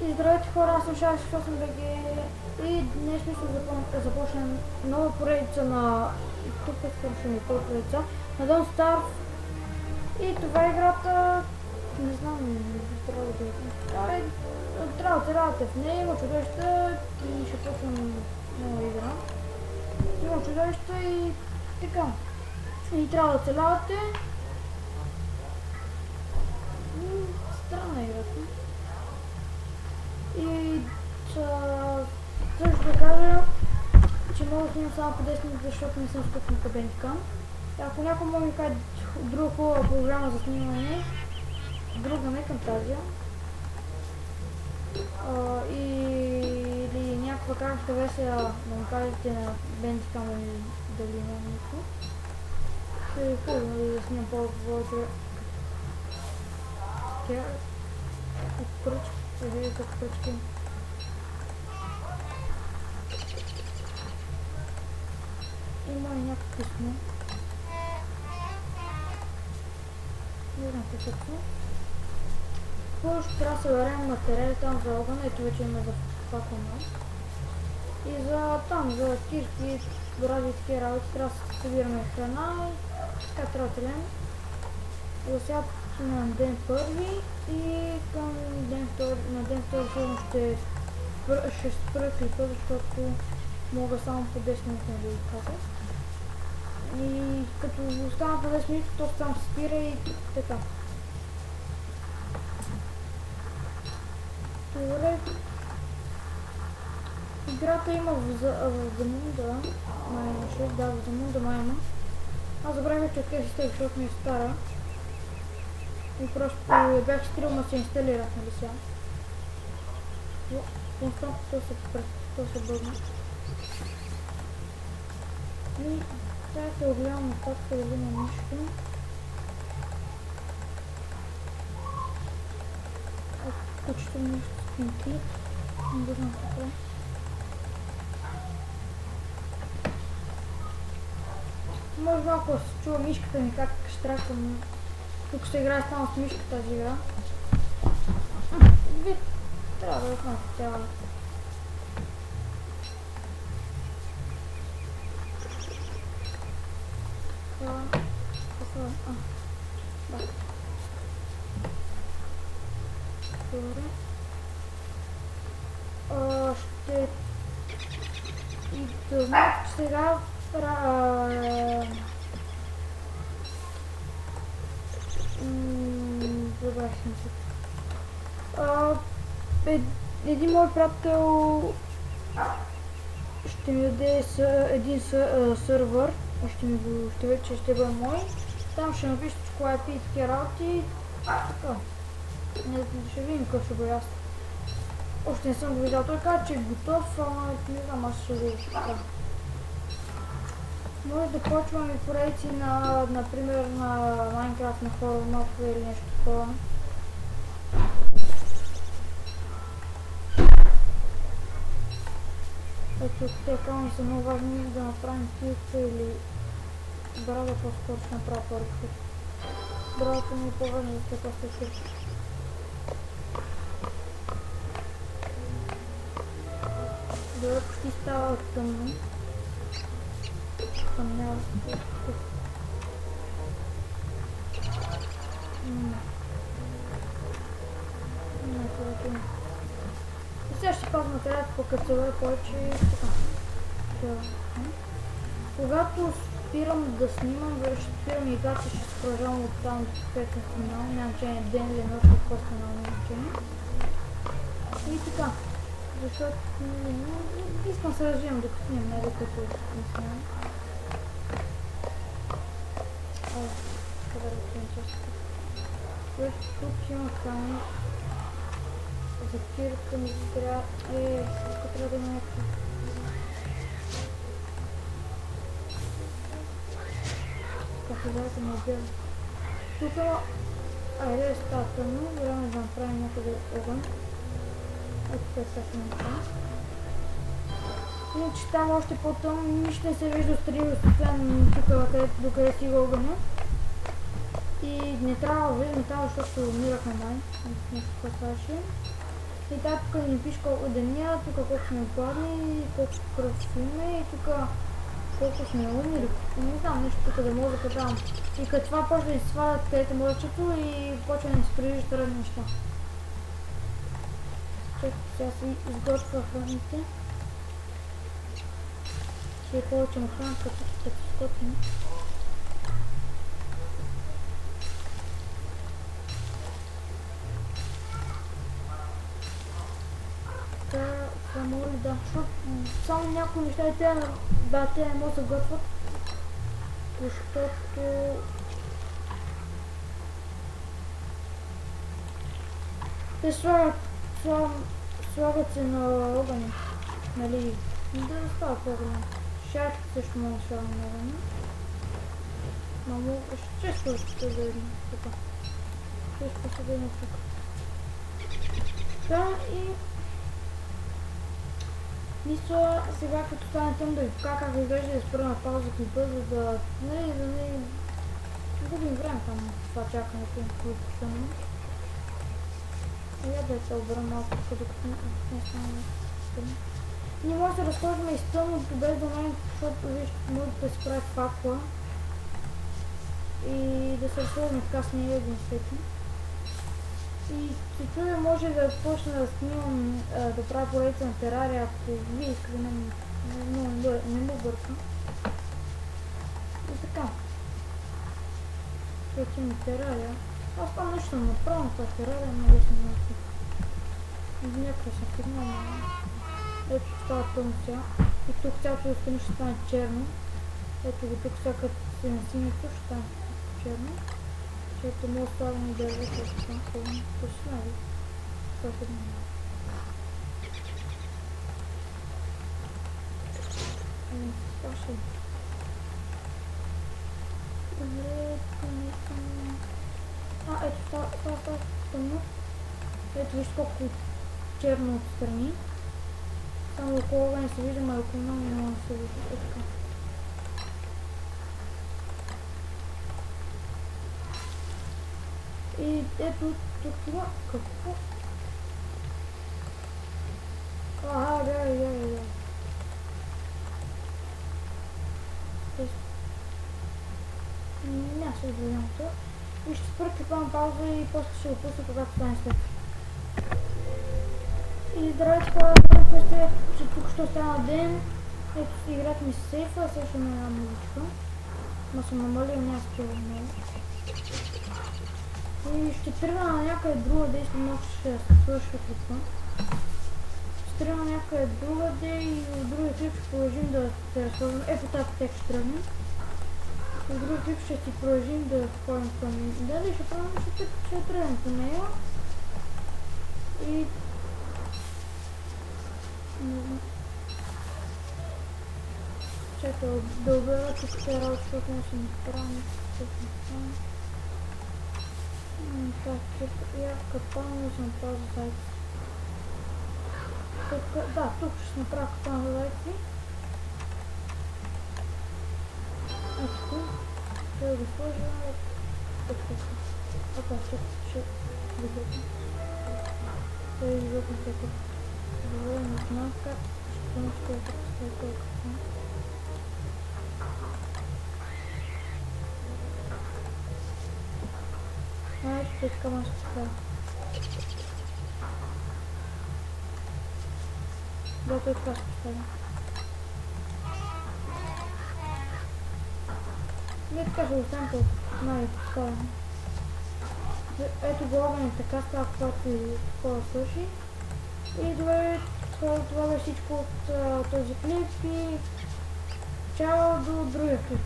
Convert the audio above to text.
И здравейте хора, аз съм Шариш 8BG и днес ще започнем нова поредица на... Тук е свършим поредица на Don't Starve. И това е играта... Не знам, трябва да е... Трябва да оцелявате в нея, има чудовища и ще почвам нова игра. Има чудовища и така. И трябва да оцелявате. Странна играта. И също да кажа, че мога да снимам само по 10 минути, защото не съм скъпна по Bandicam. Ако някой може да ми каже друга хубава програма за снимане, друга не към тази, или някаква караща версия да ми кажете на Bandicam дали има нещо, ще е хубаво да снимам по-добре от пръчки. Видите как пръчки. Има и някакви сме. Не знам какво са. Първо ще трябва да съберем материали там за огъня, ето вече има за факълна. И за там, за кирки, брази и такива работи, трябва да събираме храна и така трябва да телем. За сега на ден първи и към ден втори, на ден втори сигурно ще спра клипа, защото мога само по 10 минути да ви кажа. И като остана по 10 минути, то там се спира и така. Добре. Играта има в Замунда, май имаше, да, в Замунда май има. Аз забравих, че откъде си стъпих, защото ми е стара. И просто я бях стрилма, се инсталирах, нали сега. Константно то се бъдна. И сега се огледам нататък, дали има нищо. Кучето ми нещо спинки. Не знам какво. Може малко да се чува мишката ми как штракам. Тук ще играе само с мишка тази игра. Вид, трябва да знам цяла. Да. Добре. Ще... И да знаете, че сега... Забравих се. Един мой приятел ще ми даде един сървър и ще бъде мой. Там ще напише коя IP и такива работи. Така. Ще видим какъв ще бъде аз. Още не съм го видял. Той каза, че е готов, не знам, аз ще го така. Може да почваме поредици на, например, на Minecraft, на Horror Map или нещо такова. Ето, те камъни са много важни да направим килка или брада по-скоро ще направя първо. Брадата ми е по-важна за това след. Добре, почти става тъмно. Няма тук. И сега ще пазна материалите по кацеле повече и така. Когато спирам да снимам, ще спирам играта, ще се продължавам от там до петък финал. Няма значение ден или нощ, какво стана, няма значение. И така. Защото искам се развивам докато снимам, не докато не снимам. Къде да снимам често. Тук има камъни. За кирка ми трябва... тук трябва да има някакви. Кафедарата ми е бяла. Тук айде е става тъмно, време да направим някъде огън. Ето 5 минути. Иначе там още по-тъмно, нищо не се вижда стрил, освен тук, докъде си огъня. И не трябва, защото умирахме май. Нещо какво ставаше. И да, тук ни пише колко деня, тук колко сме гладни, колко кръв имаме и тук колко сме умни или не знам нещо тук да мога да катавам. И като това почва да свалят където мълчето и почва да ни се прилижат разни неща. Чакай, сега си изготвя храните. Ще е повече на храна, като скотим. Само ли да, защото само някои неща и те не могат да готвят, защото те слагат се на огъня, нали, да става по-голям. Шарките също мога да слагам на огъня. Мамо, често ще да видим тук. Често ще да видим тук. Да, и мисля сега като стане тъмно да ви покажа как изглежда да спра на пауза клипа, за да не губим време там това чакането в тъмно. Я да се обера малко тук, докато не стане тъмно. Ние може да разхождаме из тъмното без да знаем, защото вижте, може да се прави факла и да се разхождаме така с нея един светли. И се чудя, може да почна да снимам, да правя поредица на терария, ако вие искате, не му бъркам. И така. Светим терария. Аз там нещо съм направил на това терария, но лесно не си. Някъде съм фигнал, но ето става тъмно сега. И тук цялото страни ще стане черно. Ето го тук сега като се насинето ще стане черно. Защото мога да ставам и дърва, защото съм пълно. То ще знави. Това е едно. Това ще е. Добре, тук не искам. Ето това тъмно. Ето виж колко черно отстрани. Само около не се вижда, а около много не може да се вижда. Ето така. И ето тук това. Какво? Бе. Няма се отведем това. И ще спра клипа на пауза и после ще го пусна, когато стане след. И здравейте хора, представя, че тук ще стана ден. Ето играта ми с сейфа, сега ще има една музичка. Но съм намалил, няма спила много. И ще тръгна на някъде друга де, искам много ще свърша клипа. Ще тръгна на някъде друга де и в другия клип ще продължим да се разходим. Ето тази тек ще тръгнем. В другия клип ще си продължим да ходим към... Дали ще правим, ще тръгнем по нея. И... Не знам. Чакай да обера тук тези работи, защото не съм изправен. Так, я капан съм направил за зайци. Да, тук ще направя капан за зайци. Ето тук. Ще да го сложа. Опа, ще изглеждам. Ще изглеждам всяко. Добре, не знам как. Ще да поставя този капан. Ето така може да става. Да, той така ще става. Не така ще оставим по най-поставяне. Ето го огън така става, когато и такова свърши. И добре, това е всичко от този клип и чао до другия клип.